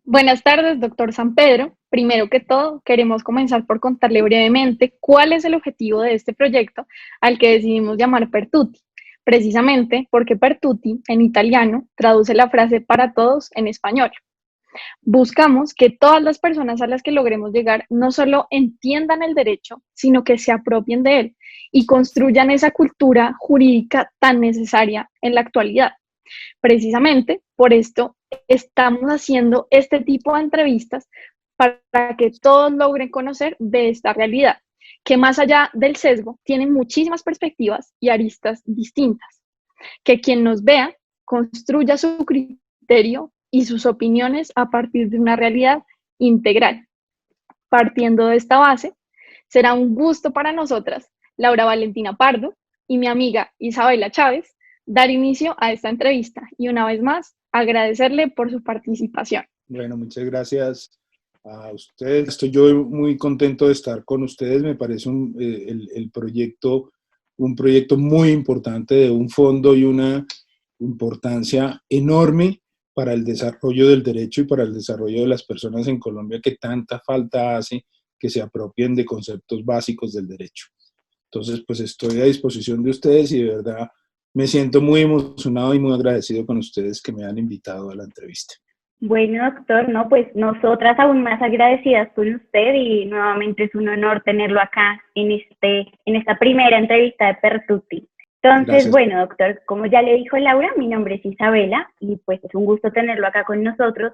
Buenas tardes, doctor San Pedro. Primero que todo, queremos comenzar por contarle brevemente cuál es el objetivo de este proyecto al que decidimos llamar Pertuti, precisamente porque Pertuti en italiano traduce la frase para todos en español. Buscamos que todas las personas a las que logremos llegar no solo entiendan el derecho, sino que se apropien de él y construyan esa cultura jurídica tan necesaria en la actualidad. Precisamente por esto estamos haciendo este tipo de entrevistas para que todos logren conocer de esta realidad, que más allá del sesgo tiene muchísimas perspectivas y aristas distintas. Que quien nos vea construya su criterio y sus opiniones a partir de una realidad integral. Partiendo de esta base, será un gusto para nosotras, Laura Valentina Pardo y mi amiga Isabela Chávez, dar inicio a esta entrevista y una vez más agradecerle por su participación. Bueno, muchas gracias a ustedes. Estoy yo muy contento de estar con ustedes. Me parece el proyecto un proyecto muy importante de un fondo y una importancia enorme para el desarrollo del derecho y para el desarrollo de las personas en Colombia que tanta falta hace que se apropien de conceptos básicos del derecho. Entonces, pues estoy a disposición de ustedes y de verdad me siento muy emocionado y muy agradecido con ustedes que me han invitado a la entrevista. Bueno, doctor, no, pues nosotras aún más agradecidas con usted y nuevamente es un honor tenerlo acá en esta primera entrevista de Pertuti. Entonces, Gracias. bueno, doctor, como ya le dijo Laura, mi nombre es Isabela y pues es un gusto tenerlo acá con nosotros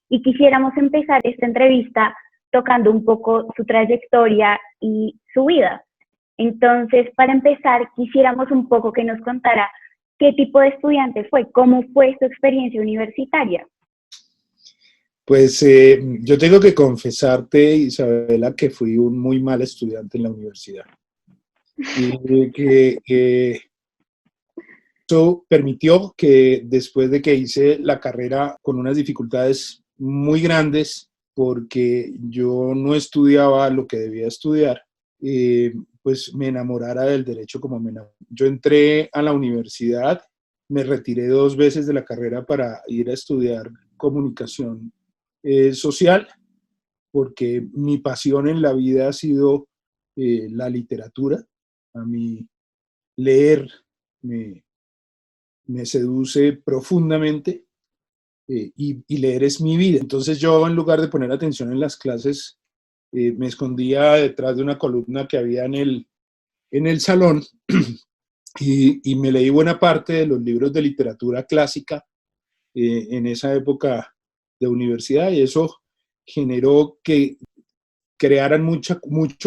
y quisiéramos empezar esta entrevista tocando un poco su trayectoria y su vida. Entonces, para empezar, quisiéramos un poco que nos contara qué tipo de estudiante fue, cómo fue su experiencia universitaria. Pues yo tengo que confesarte, Isabela, que fui un muy mal estudiante en la universidad. Y que eso permitió que después de que hice la carrera con unas dificultades muy grandes, porque yo no estudiaba lo que debía estudiar, pues me enamorara del derecho como me enamoré. Yo entré a la universidad, me retiré 2 veces de la carrera para ir a estudiar comunicación social, porque mi pasión en la vida ha sido la literatura. A mí leer me seduce profundamente y leer es mi vida. Entonces yo, en lugar de poner atención en las clases, me escondía detrás de una columna que había en el salón y me leí buena parte de los libros de literatura clásica en esa época de universidad, y eso generó que crearan mucho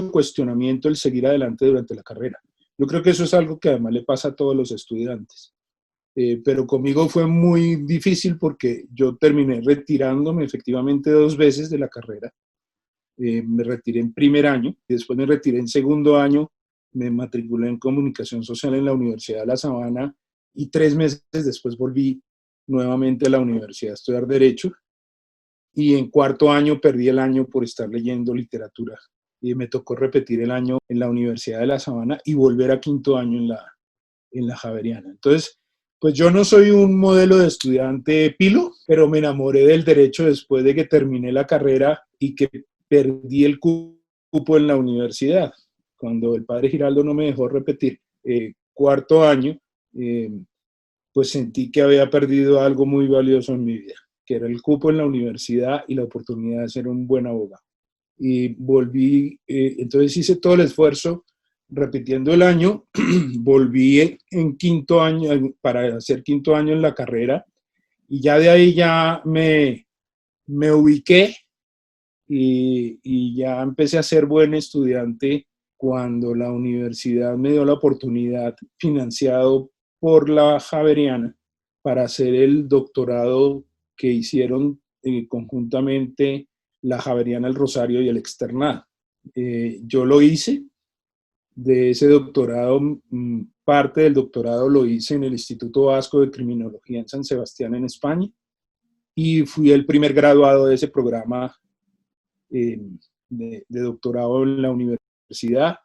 cuestionamiento el seguir adelante durante la carrera. Yo creo que eso es algo que además le pasa a todos los estudiantes. Pero conmigo fue muy difícil porque yo terminé retirándome efectivamente 2 veces de la carrera. Me retiré en primer año y después me retiré en segundo año. Me matriculé en comunicación social en la Universidad de La Sabana y 3 meses después volví nuevamente a la universidad a estudiar Derecho. Y en cuarto año perdí el año por estar leyendo literatura. Y me tocó repetir el año en la Universidad de La Sabana y volver a quinto año en la Javeriana. Entonces, pues yo no soy un modelo de estudiante pilo, pero me enamoré del derecho después de que terminé la carrera y que perdí el cupo en la universidad. Cuando el padre Giraldo no me dejó repetir cuarto año, pues sentí que había perdido algo muy valioso en mi vida, que era el cupo en la universidad y la oportunidad de ser un buen abogado. Y volví, entonces hice todo el esfuerzo repitiendo el año, volví en quinto año, para hacer quinto año en la carrera, y ya de ahí ya me ubiqué y ya empecé a ser buen estudiante cuando la universidad me dio la oportunidad, financiado por la Javeriana, para hacer el doctorado que hicieron conjuntamente la Javeriana, el Rosario y el Externado. Yo lo hice. De ese doctorado, parte del doctorado lo hice en el Instituto Vasco de Criminología en San Sebastián, en España, y fui el primer graduado de ese programa de doctorado en la universidad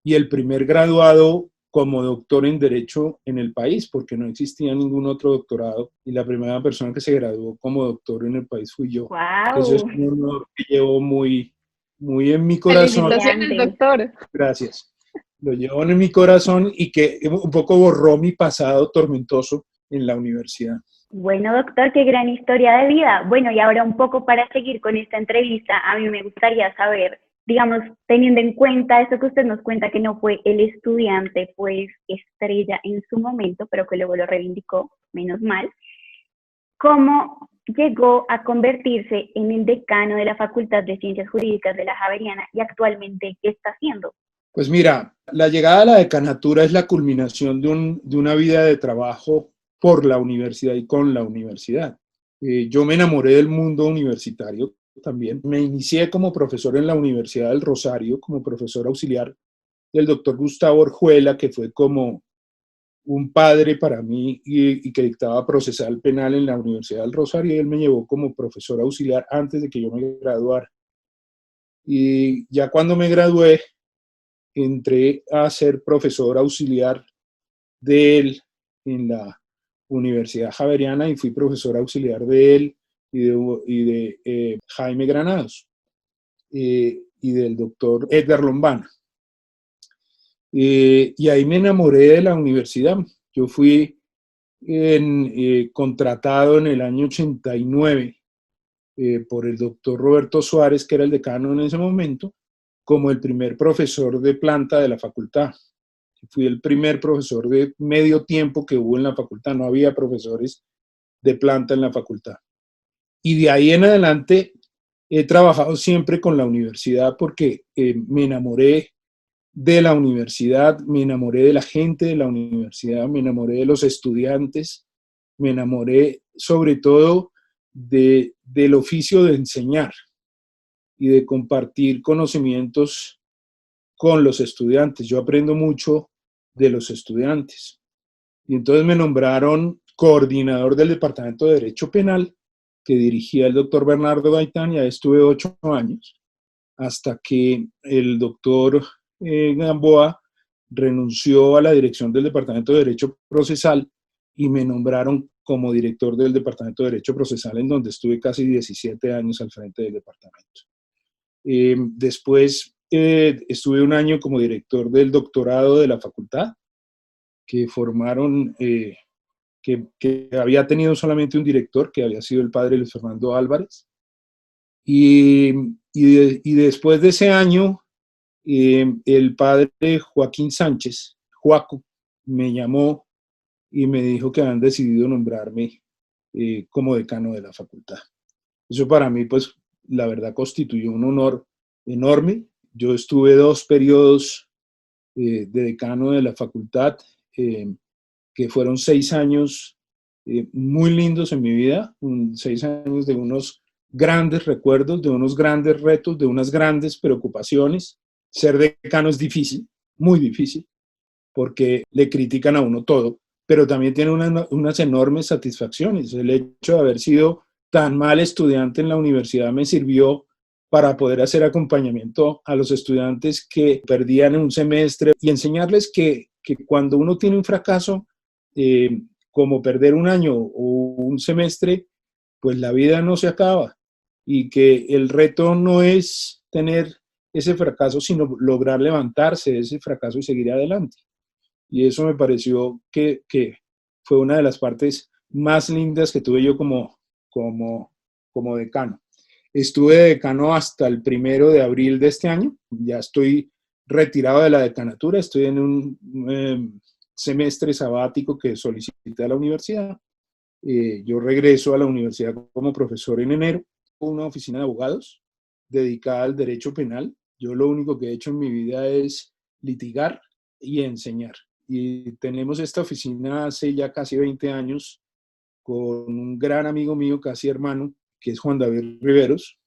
y el primer graduado como doctor en Derecho en el país, porque no existía ningún otro doctorado y la primera persona que se graduó como doctor en el país fui yo. Eso es ¡Wow! un honor que llevo muy, muy en mi corazón. Felicitaciones, doctor. Gracias. Lo llevo en mi corazón y que un poco borró mi pasado tormentoso en la universidad. Bueno, doctor, qué gran historia de vida. Bueno, y ahora un poco para seguir con esta entrevista, a mí me gustaría saber, digamos, teniendo en cuenta eso que usted nos cuenta, que no fue el estudiante, pues, estrella en su momento, pero que luego lo reivindicó, menos mal, ¿cómo llegó a convertirse en el decano de la Facultad de Ciencias Jurídicas de la Javeriana y actualmente qué está haciendo? Pues mira, la llegada a la decanatura es la culminación de una vida de trabajo por la universidad y con la universidad. Yo me enamoré del mundo universitario también. Me inicié como profesor en la Universidad del Rosario, como profesor auxiliar del doctor Gustavo Orjuela, que fue como un padre para mí y que dictaba procesal penal en la Universidad del Rosario, y él me llevó como profesor auxiliar antes de que yo me graduara. Y ya cuando me gradué, entré a ser profesor auxiliar de él en la Universidad Javeriana y fui profesor auxiliar de él y de Jaime Granados y del doctor Edgar Lombana. Y ahí me enamoré de la universidad. Yo fui contratado en el año 89 por el doctor Roberto Suárez, que era el decano en ese momento, como el primer profesor de planta de la facultad. Fui el primer profesor de medio tiempo que hubo en la facultad, no había profesores de planta en la facultad. Y de ahí en adelante he trabajado siempre con la universidad porque me enamoré de la universidad, me enamoré de la gente de la universidad, me enamoré de los estudiantes, me enamoré sobre todo del oficio de enseñar y de compartir conocimientos con los estudiantes. Yo aprendo mucho de los estudiantes. Y entonces me nombraron coordinador del Departamento de Derecho Penal, que dirigía el doctor Bernardo Gaitán, y ahí estuve 8 años, hasta que el doctor Gamboa renunció a la dirección del Departamento de Derecho Procesal y me nombraron como director del Departamento de Derecho Procesal, en donde estuve casi 17 años al frente del departamento. Después estuve un año como director del doctorado de la facultad, que formaron, que había tenido solamente un director, que había sido el padre Luis Fernando Álvarez. Y después de ese año, el padre Joaquín Sánchez, Joaco, me llamó y me dijo que habían decidido nombrarme como decano de la facultad. Eso para mí, pues, la verdad constituyó un honor enorme. Yo estuve 2 periodos de decano de la facultad, que fueron 6 años muy lindos en mi vida, 6 años de unos grandes recuerdos, de unos grandes retos, de unas grandes preocupaciones. Ser decano es difícil, muy difícil, porque le critican a uno todo, pero también tiene unas enormes satisfacciones. El hecho de haber sido tan mal estudiante en la universidad me sirvió para poder hacer acompañamiento a los estudiantes que perdían en un semestre y enseñarles que cuando uno tiene un fracaso, como perder un año o un semestre, pues la vida no se acaba y que el reto no es tener ese fracaso, sino lograr levantarse de ese fracaso y seguir adelante. Y eso me pareció que fue una de las partes más lindas que tuve yo como decano. Estuve de decano hasta el 1 de abril de este año. Ya estoy retirado de la decanatura, estoy en un semestre sabático que solicité a la universidad. Yo regreso a la universidad como profesor en enero, una oficina de abogados dedicada al derecho penal. Yo lo único que he hecho en mi vida es litigar y enseñar. Y tenemos esta oficina hace ya casi 20 años con un gran amigo mío, casi hermano, que es Juan David Riveros.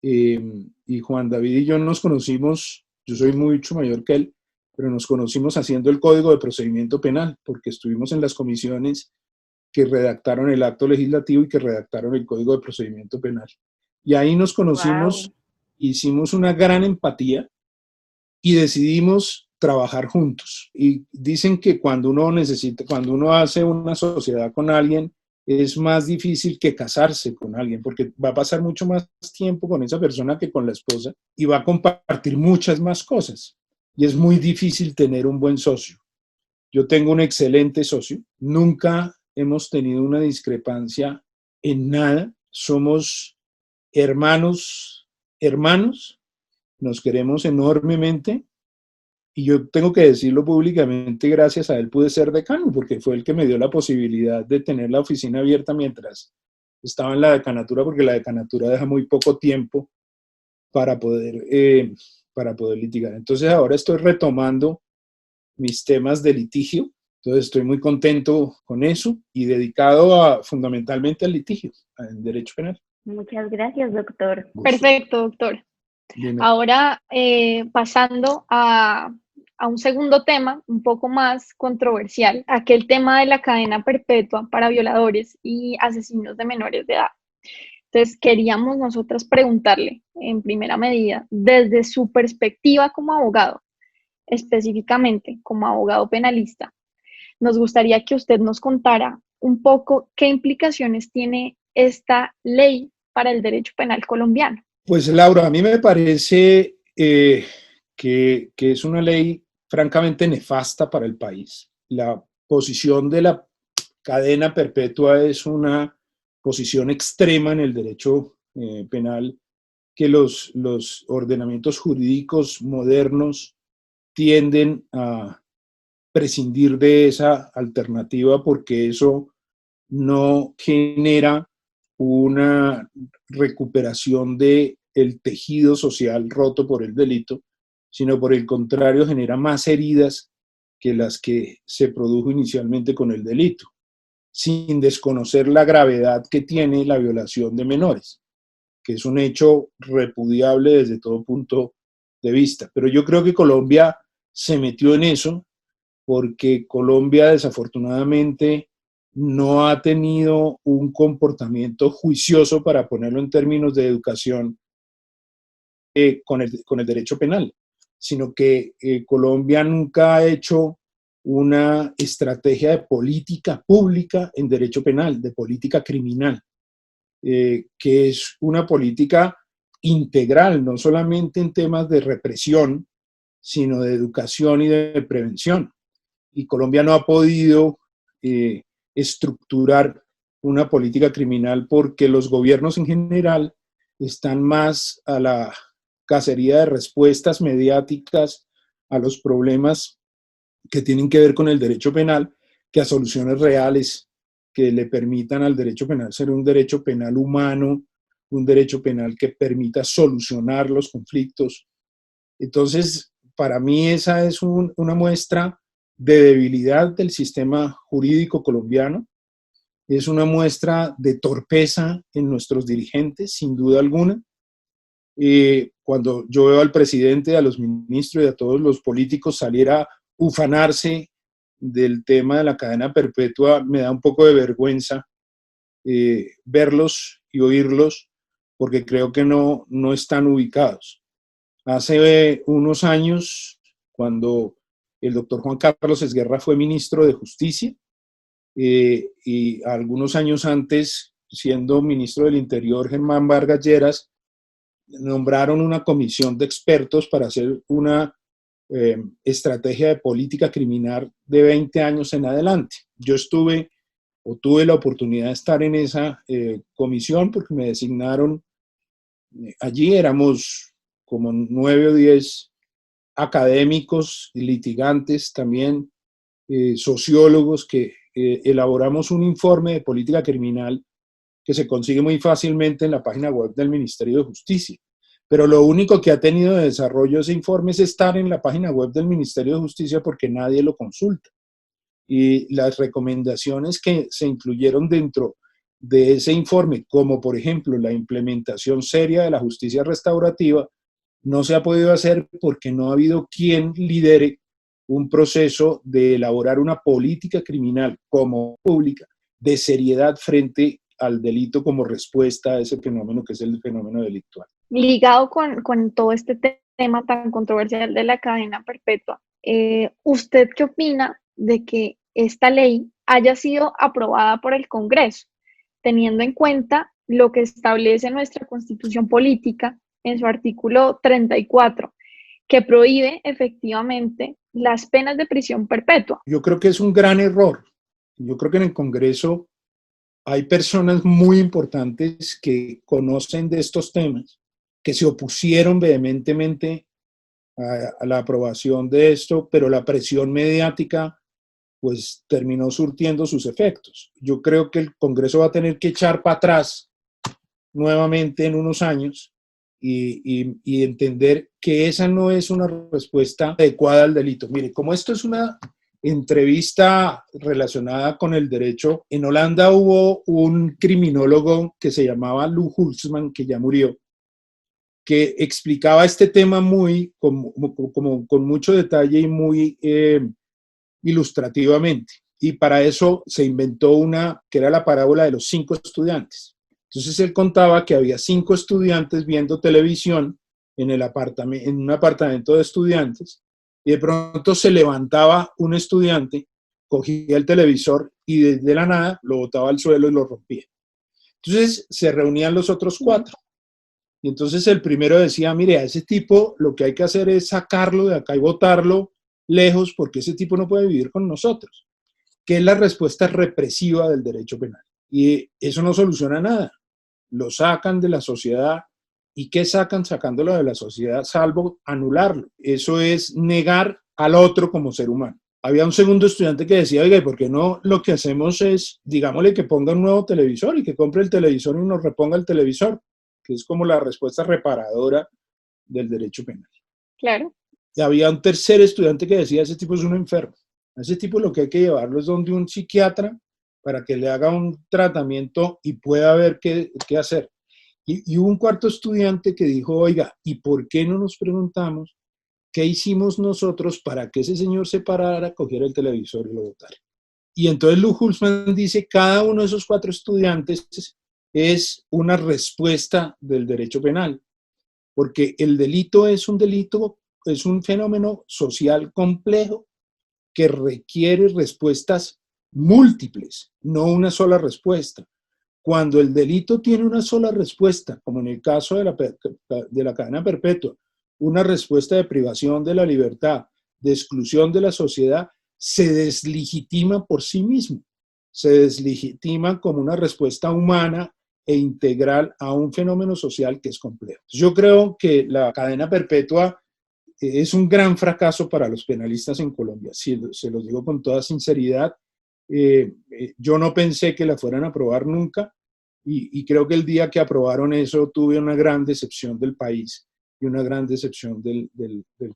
Y Juan David y yo nos conocimos, yo soy mucho mayor que él, pero nos conocimos haciendo el Código de Procedimiento Penal, porque estuvimos en las comisiones que redactaron el acto legislativo y que redactaron el Código de Procedimiento Penal. Y ahí nos conocimos, Wow. hicimos una gran empatía y decidimos trabajar juntos. Y dicen que cuando uno hace una sociedad con alguien, es más difícil que casarse con alguien, porque va a pasar mucho más tiempo con esa persona que con la esposa y va a compartir muchas más cosas. Y es muy difícil tener un buen socio. Yo tengo un excelente socio. Nunca hemos tenido una discrepancia en nada. Somos hermanos, nos queremos enormemente. Y yo tengo que decirlo públicamente, gracias a él pude ser decano, porque fue el que me dio la posibilidad de tener la oficina abierta mientras estaba en la decanatura, porque la decanatura deja muy poco tiempo para poder litigar. Entonces ahora estoy retomando mis temas de litigio, entonces estoy muy contento con eso y dedicado fundamentalmente al litigio, en derecho penal. Muchas gracias, doctor. Perfecto, doctor. Dime. Ahora, pasando a un segundo tema un poco más controversial, aquel tema de la cadena perpetua para violadores y asesinos de menores de edad. Entonces, queríamos nosotras preguntarle, en primera medida, desde su perspectiva como abogado, específicamente como abogado penalista, nos gustaría que usted nos contara un poco qué implicaciones tiene esta ley para el derecho penal colombiano. Pues Laura, a mí me parece que es una ley francamente nefasta para el país. La posición de la cadena perpetua es una posición extrema en el derecho penal que los ordenamientos jurídicos modernos tienden a prescindir de esa alternativa porque eso no genera una recuperación del tejido social roto por el delito, sino por el contrario genera más heridas que las que se produjo inicialmente con el delito, sin desconocer la gravedad que tiene la violación de menores, que es un hecho repudiable desde todo punto de vista. Pero yo creo que Colombia se metió en eso porque Colombia desafortunadamente no ha tenido un comportamiento juicioso, para ponerlo en términos de educación, con el derecho penal, sino que Colombia nunca ha hecho una estrategia de política pública en derecho penal, de política criminal, que es una política integral, no solamente en temas de represión, sino de educación y de prevención. Y Colombia no ha podido estructurar una política criminal porque los gobiernos en general están más a la cacería de respuestas mediáticas a los problemas que tienen que ver con el derecho penal que a soluciones reales que le permitan al derecho penal ser un derecho penal humano, un derecho penal que permita solucionar los conflictos. Entonces, para mí esa es una muestra de debilidad del sistema jurídico colombiano, es una muestra de torpeza en nuestros dirigentes, sin duda alguna. Cuando yo veo al presidente, a los ministros y a todos los políticos salir a ufanarse del tema de la cadena perpetua, me da un poco de vergüenza verlos y oírlos, porque creo que no están ubicados. Hace unos años, cuando el doctor Juan Carlos Esguerra fue ministro de Justicia, y algunos años antes, siendo ministro del Interior, Germán Vargas Lleras, nombraron una comisión de expertos para hacer una estrategia de política criminal de 20 años en adelante. Yo tuve la oportunidad de estar en esa comisión porque me designaron allí. Éramos como 9 o 10 académicos y litigantes, también sociólogos, que elaboramos un informe de política criminal que se consigue muy fácilmente en la página web del Ministerio de Justicia. Pero lo único que ha tenido de desarrollo ese informe es estar en la página web del Ministerio de Justicia porque nadie lo consulta. Y las recomendaciones que se incluyeron dentro de ese informe, como por ejemplo la implementación seria de la justicia restaurativa, no se ha podido hacer porque no ha habido quien lidere un proceso de elaborar una política criminal como pública de seriedad frente al delito como respuesta a ese fenómeno que es el fenómeno delictual. Ligado con todo este tema tan controversial de la cadena perpetua, ¿Usted qué opina de que esta ley haya sido aprobada por el Congreso, teniendo en cuenta lo que establece nuestra Constitución Política en su artículo 34, que prohíbe efectivamente las penas de prisión perpetua? Yo creo que es un gran error. Yo creo que en el Congreso hay personas muy importantes que conocen de estos temas, que se opusieron vehementemente a la aprobación de esto, pero la presión mediática pues terminó surtiendo sus efectos. Yo creo que el Congreso va a tener que echar para atrás nuevamente en unos años y entender que esa no es una respuesta adecuada al delito. Mire, como esto es una entrevista relacionada con el derecho, en Holanda hubo un criminólogo que se llamaba Lou Hulsman, que ya murió, que explicaba este tema con mucho detalle y muy ilustrativamente. Y para eso se inventó una que era la parábola de los 5 estudiantes. Entonces él contaba que había 5 estudiantes viendo televisión en un apartamento de estudiantes, y de pronto se levantaba un estudiante, cogía el televisor y desde la nada lo botaba al suelo y lo rompía. Entonces se reunían los otros 4. Y entonces el primero decía, mire, a ese tipo lo que hay que hacer es sacarlo de acá y botarlo lejos, porque ese tipo no puede vivir con nosotros, que es la respuesta represiva del derecho penal. Y eso no soluciona nada. Lo sacan de la sociedad. ¿Y qué sacan sacándolo de la sociedad? Salvo anularlo. Eso es negar al otro como ser humano. Había un segundo estudiante que decía, oiga, ¿y por qué no lo que hacemos es, digámosle que ponga un nuevo televisor y que compre el televisor y nos reponga el televisor? Que es como la respuesta reparadora del derecho penal. Claro. Y había un tercer estudiante que decía, ese tipo es un enfermo. A ese tipo lo que hay que llevarlo es donde un psiquiatra para que le haga un tratamiento y pueda ver qué hacer. Y hubo un cuarto estudiante que dijo, oiga, ¿y por qué no nos preguntamos qué hicimos nosotros para que ese señor se parara, cogiera el televisor y lo botara? Y entonces Lou Hulsman dice, cada uno de esos 4 estudiantes es una respuesta del derecho penal, porque el delito, es un fenómeno social complejo que requiere respuestas múltiples, no una sola respuesta. Cuando el delito tiene una sola respuesta, como en el caso de la cadena perpetua, una respuesta de privación de la libertad, de exclusión de la sociedad, se deslegitima por sí mismo, se deslegitima como una respuesta humana e integral a un fenómeno social que es complejo. Yo creo que la cadena perpetua es un gran fracaso para los penalistas en Colombia. Sí, se los digo con toda sinceridad. Yo no pensé que la fueran a aprobar nunca y creo que el día que aprobaron eso tuve una gran decepción del país y una gran decepción del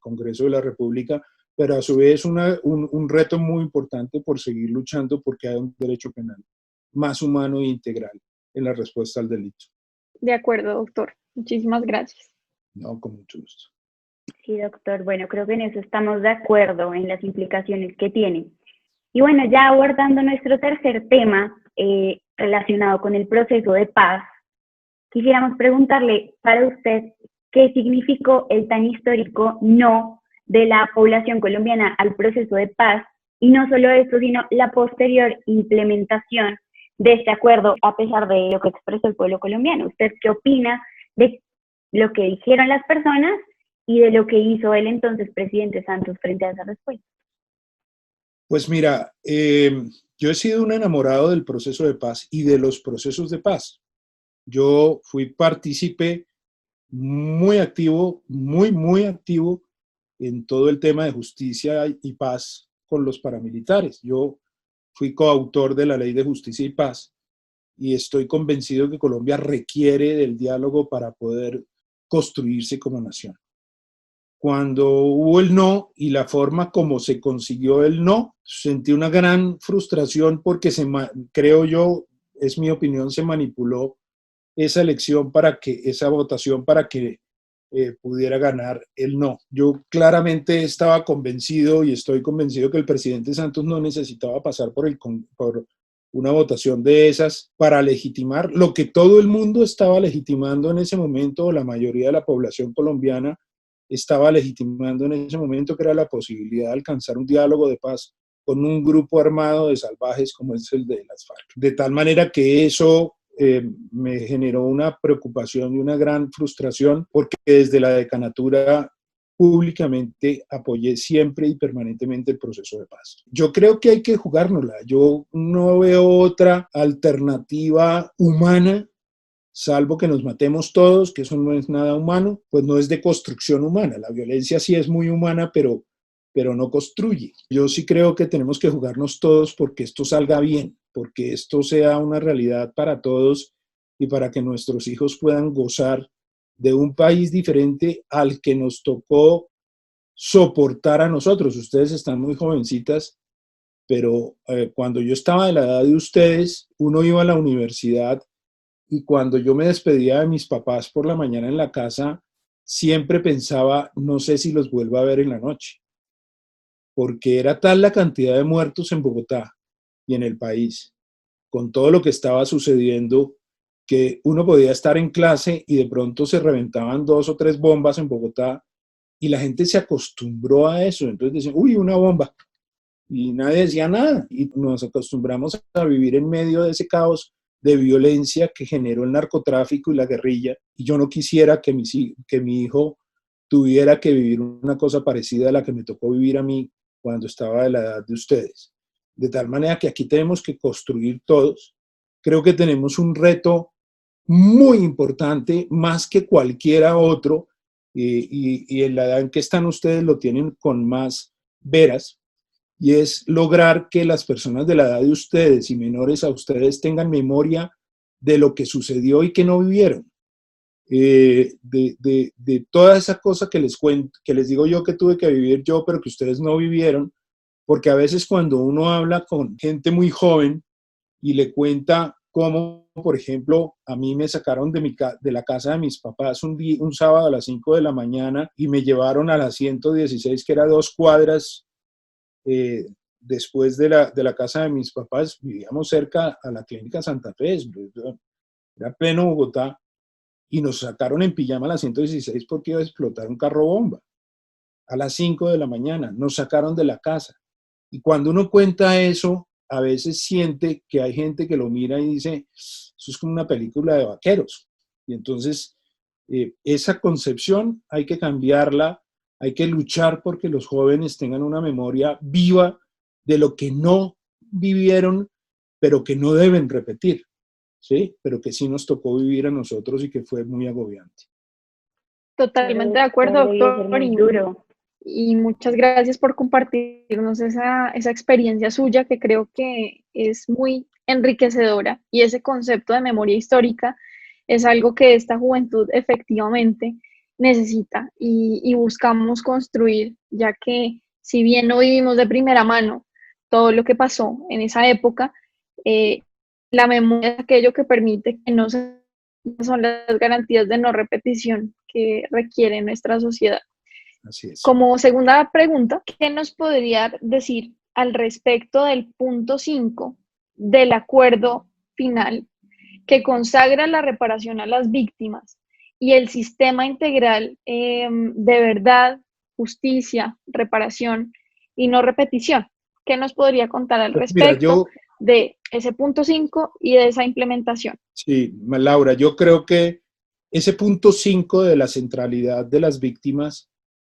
Congreso de la República, pero a su vez un reto muy importante por seguir luchando porque hay un derecho penal más humano e integral en la respuesta al delito. De acuerdo, doctor. Muchísimas gracias. No, con mucho gusto. Sí, doctor. Bueno, creo que en eso estamos de acuerdo, en las implicaciones que tiene. Y bueno, ya abordando nuestro tercer tema relacionado con el proceso de paz, quisiéramos preguntarle para usted qué significó el tan histórico no de la población colombiana al proceso de paz, y no solo esto, sino la posterior implementación de este acuerdo a pesar de lo que expresó el pueblo colombiano. ¿Usted qué opina de lo que dijeron las personas y de lo que hizo el entonces presidente Santos frente a esa respuesta? Pues mira, yo he sido un enamorado del proceso de paz y de los procesos de paz. Yo fui partícipe muy activo, muy activo en todo el tema de justicia y paz con los paramilitares. Yo fui coautor de la Ley de Justicia y Paz y estoy convencido que Colombia requiere del diálogo para poder construirse como nación. Cuando hubo el no y la forma como se consiguió el no, sentí una gran frustración porque creo yo, es mi opinión, se manipuló esa elección esa votación para que pudiera ganar el no. Yo claramente estaba convencido y estoy convencido que el presidente Santos no necesitaba pasar por una votación de esas para legitimar lo que todo el mundo estaba legitimando en ese momento, la mayoría de la población colombiana, estaba legitimando en ese momento, que era la posibilidad de alcanzar un diálogo de paz con un grupo armado de salvajes como es el de las FARC. De tal manera que eso me generó una preocupación y una gran frustración, porque desde la decanatura públicamente apoyé siempre y permanentemente el proceso de paz. Yo creo que hay que jugárnosla. Yo no veo otra alternativa humana, salvo que nos matemos todos, que eso no es nada humano, pues no es de construcción humana. La violencia sí es muy humana, pero no construye. Yo sí creo que tenemos que jugarnos todos porque esto salga bien, porque esto sea una realidad para todos y para que nuestros hijos puedan gozar de un país diferente al que nos tocó soportar a nosotros. Ustedes están muy jovencitas, pero cuando yo estaba de la edad de ustedes, uno iba a la universidad y cuando yo me despedía de mis papás por la mañana en la casa, siempre pensaba, no sé si los vuelvo a ver en la noche, porque era tal la cantidad de muertos en Bogotá y en el país, con todo lo que estaba sucediendo, que uno podía estar en clase y de pronto se reventaban 2 o 3 bombas en Bogotá y la gente se acostumbró a eso. Entonces decían, uy, una bomba. Y nadie decía nada. Y nos acostumbramos a vivir en medio de ese caos de violencia que generó el narcotráfico y la guerrilla. Y yo no quisiera que mi hijo tuviera que vivir una cosa parecida a la que me tocó vivir a mí cuando estaba de la edad de ustedes. De tal manera que aquí tenemos que construir todos. Creo que tenemos un reto muy importante, más que cualquiera otro, y en la edad en que están ustedes lo tienen con más veras, y es lograr que las personas de la edad de ustedes y menores a ustedes tengan memoria de lo que sucedió y que no vivieron. De toda esa cosa que les cuento, que les digo yo que tuve que vivir yo, pero que ustedes no vivieron, porque a veces cuando uno habla con gente muy joven y le cuenta cómo, por ejemplo, a mí me sacaron de la casa de mis papás un sábado a las 5 de la mañana y me llevaron a la 116, que era 2 cuadras después de la casa de mis papás. Vivíamos cerca a la clínica Santa Fe, era pleno Bogotá, y nos sacaron en pijama a las 116 porque iba a explotar un carro bomba. A las 5 de la mañana nos sacaron de la casa. Y cuando uno cuenta eso, a veces siente que hay gente que lo mira y dice, eso es como una película de vaqueros. Y entonces, esa concepción hay que cambiarla, hay que luchar porque los jóvenes tengan una memoria viva de lo que no vivieron, pero que no deben repetir, ¿sí? Pero que sí nos tocó vivir a nosotros y que fue muy agobiante. Totalmente de acuerdo, doctor. Y muchas gracias por compartirnos esa experiencia suya, que creo que es muy enriquecedora, y ese concepto de memoria histórica es algo que esta juventud efectivamente necesita y buscamos construir, ya que si bien no vivimos de primera mano todo lo que pasó en esa época, la memoria es aquello que permite que no se son las garantías de no repetición que requiere nuestra sociedad. Así es. Como segunda pregunta, ¿qué nos podría decir al respecto del punto 5 del acuerdo final que consagra la reparación a las víctimas y el sistema integral de verdad, justicia, reparación y no repetición? ¿Qué nos podría contar al respecto de ese punto 5 y de esa implementación? Sí, Laura, yo creo que ese punto 5 de la centralidad de las víctimas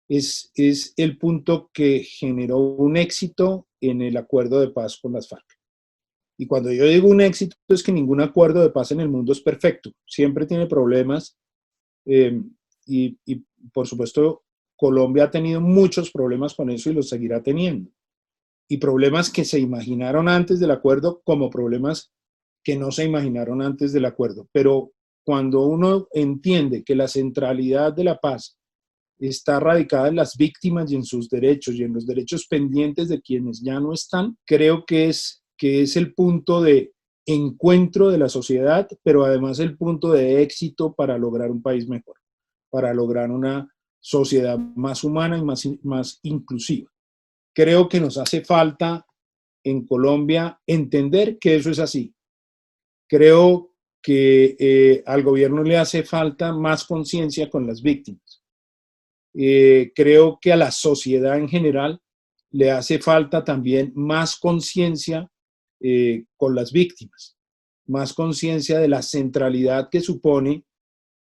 es el punto que generó un éxito en el acuerdo de paz con las FARC. Y cuando yo digo un éxito, es que ningún acuerdo de paz en el mundo es perfecto. Siempre tiene problemas. Y por supuesto, Colombia ha tenido muchos problemas con eso y los seguirá teniendo. Y problemas que se imaginaron antes del acuerdo como problemas que no se imaginaron antes del acuerdo. Pero cuando uno entiende que la centralidad de la paz está radicada en las víctimas y en sus derechos y en los derechos pendientes de quienes ya no están, creo que es el punto de encuentro de la sociedad, pero además el punto de éxito para lograr un país mejor, para lograr una sociedad más humana y más inclusiva. Creo que nos hace falta en Colombia entender que eso es así. Creo que al gobierno le hace falta más conciencia con las víctimas. Creo que a la sociedad en general le hace falta también más conciencia con las víctimas, más conciencia de la centralidad que supone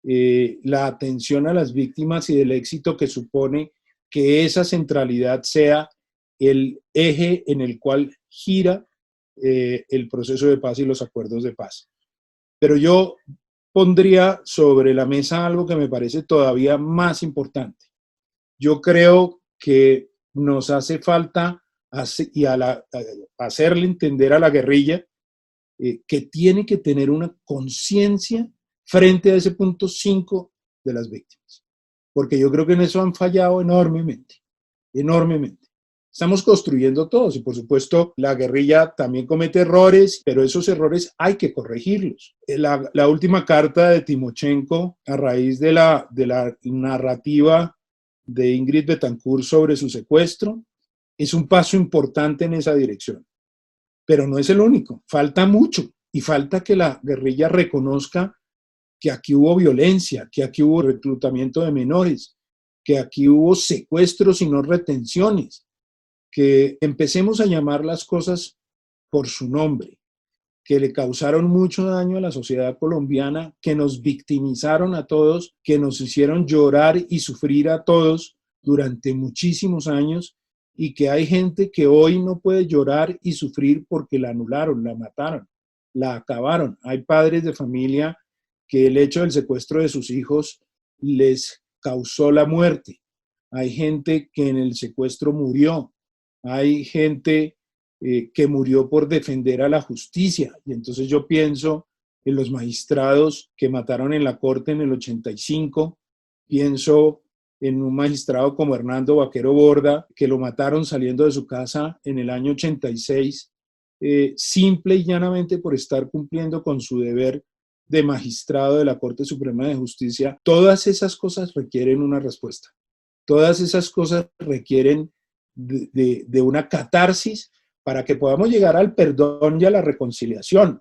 la atención a las víctimas y del éxito que supone que esa centralidad sea el eje en el cual gira el proceso de paz y los acuerdos de paz. Pero yo pondría sobre la mesa algo que me parece todavía más importante. Yo creo que nos hace falta hacerle entender a la guerrilla que tiene que tener una conciencia frente a ese punto 5 de las víctimas. Porque yo creo que en eso han fallado enormemente, enormemente. Estamos construyendo todos y por supuesto la guerrilla también comete errores, pero esos errores hay que corregirlos. La última carta de Timochenko a raíz de la narrativa de Ingrid Betancourt sobre su secuestro es un paso importante en esa dirección. Pero no es el único, falta mucho y falta que la guerrilla reconozca que aquí hubo violencia, que aquí hubo reclutamiento de menores, que aquí hubo secuestros y no retenciones, que empecemos a llamar las cosas por su nombre, que le causaron mucho daño a la sociedad colombiana, que nos victimizaron a todos, que nos hicieron llorar y sufrir a todos durante muchísimos años y que hay gente que hoy no puede llorar y sufrir porque la anularon, la mataron, la acabaron. Hay padres de familia que el hecho del secuestro de sus hijos les causó la muerte. Hay gente que en el secuestro murió. Hay gente que murió por defender a la justicia. Y entonces yo pienso en los magistrados que mataron en la corte en el 85, pienso en un magistrado como Hernando Vaquero Borda, que lo mataron saliendo de su casa en el año 86, simple y llanamente por estar cumpliendo con su deber de magistrado de la Corte Suprema de Justicia. Todas esas cosas requieren una respuesta. Todas esas cosas requieren de una catarsis para que podamos llegar al perdón y a la reconciliación.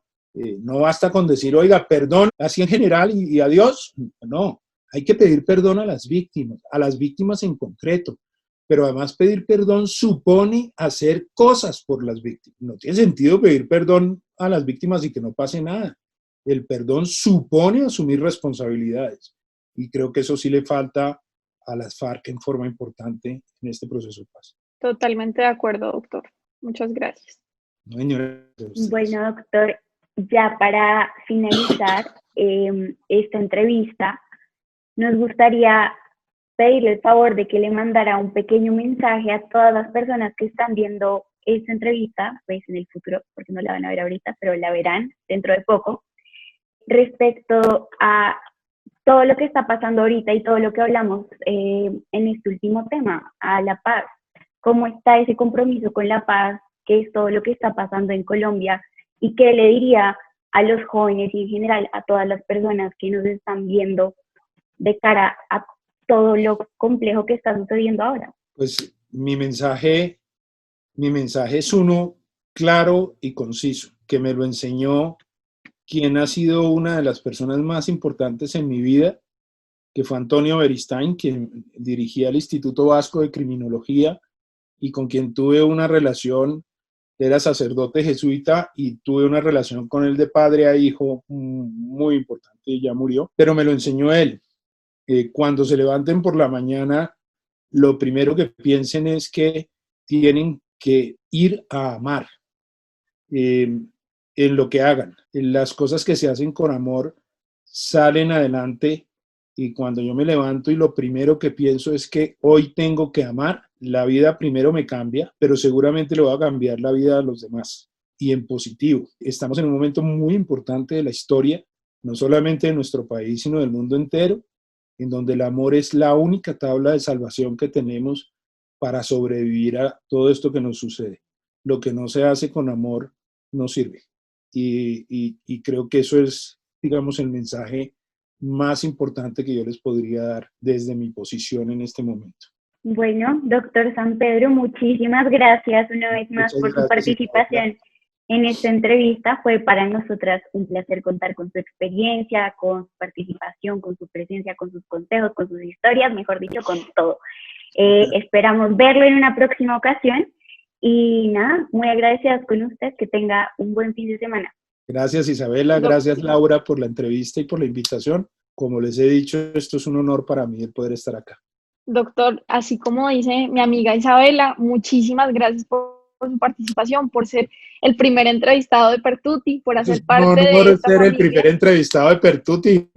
No basta con decir, oiga, perdón, así en general y adiós. No, hay que pedir perdón a las víctimas en concreto. Pero además pedir perdón supone hacer cosas por las víctimas. No tiene sentido pedir perdón a las víctimas y que no pase nada. El perdón supone asumir responsabilidades. Y creo que eso sí le falta a las FARC en forma importante en este proceso de paz. Totalmente de acuerdo, doctor. Muchas gracias. No, señora, bueno, doctor, ya para finalizar esta entrevista, nos gustaría pedirle el favor de que le mandara un pequeño mensaje a todas las personas que están viendo esta entrevista, pues en el futuro, porque no la van a ver ahorita, pero la verán dentro de poco, respecto a todo lo que está pasando ahorita y todo lo que hablamos en este último tema, a la paz. ¿Cómo está ese compromiso con la paz? ¿Qué es todo lo que está pasando en Colombia? ¿Y qué le diría a los jóvenes y en general a todas las personas que nos están viendo de cara a todo lo complejo que está sucediendo ahora? Pues mi mensaje es uno claro y conciso, que me lo enseñó quien ha sido una de las personas más importantes en mi vida, que fue Antonio Beristain, quien dirigía el Instituto Vasco de Criminología y con quien tuve una relación. Era sacerdote jesuita y tuve una relación con él de padre a hijo muy importante y ya murió, pero me lo enseñó él. Cuando se levanten por la mañana, lo primero que piensen es que tienen que ir a amar en lo que hagan. Las cosas que se hacen con amor salen adelante y cuando yo me levanto y lo primero que pienso es que hoy tengo que amar, la vida primero me cambia, pero seguramente le va a cambiar la vida a los demás y en positivo. Estamos en un momento muy importante de la historia, no solamente de nuestro país, sino del mundo entero, en donde el amor es la única tabla de salvación que tenemos para sobrevivir a todo esto que nos sucede. Lo que no se hace con amor no sirve. Y creo que eso es, digamos, el mensaje más importante que yo les podría dar desde mi posición en este momento. Bueno, doctor San Pedro, muchísimas gracias una vez más por su participación en esta entrevista. Fue para nosotras un placer contar con su experiencia, con su participación, con su presencia, con sus consejos, con sus historias, mejor dicho, con todo. Esperamos verlo en una próxima ocasión y nada, muy agradecidas con usted, que tenga un buen fin de semana. Gracias Isabela, gracias Laura por la entrevista y por la invitación. Como les he dicho, esto es un honor para mí el poder estar acá. Doctor, así como dice mi amiga Isabela, muchísimas gracias por su participación, por ser el primer entrevistado de Pertuti, por hacer parte de esta ser familia. el primer entrevistado de Pertuti.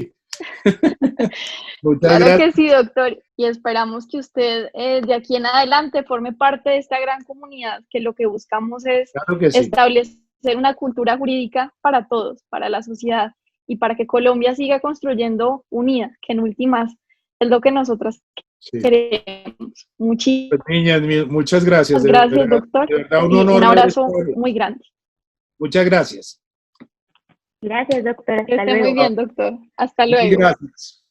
Muchas Claro gracias. que sí, doctor, y esperamos que usted de aquí en adelante forme parte de esta gran comunidad, que lo que buscamos es Claro que sí. establecer una cultura jurídica para todos, para la sociedad, y para que Colombia siga construyendo unida, que en últimas es lo que nosotras queremos. Muchísimas Pues, niñas, muchas gracias. gracias, doctor. De verdad, un Y honor un ver abrazo esto. muy grande. Muchas gracias. Gracias, doctor. Que Hasta esté luego. muy bien, doctor. Hasta Muy luego. gracias.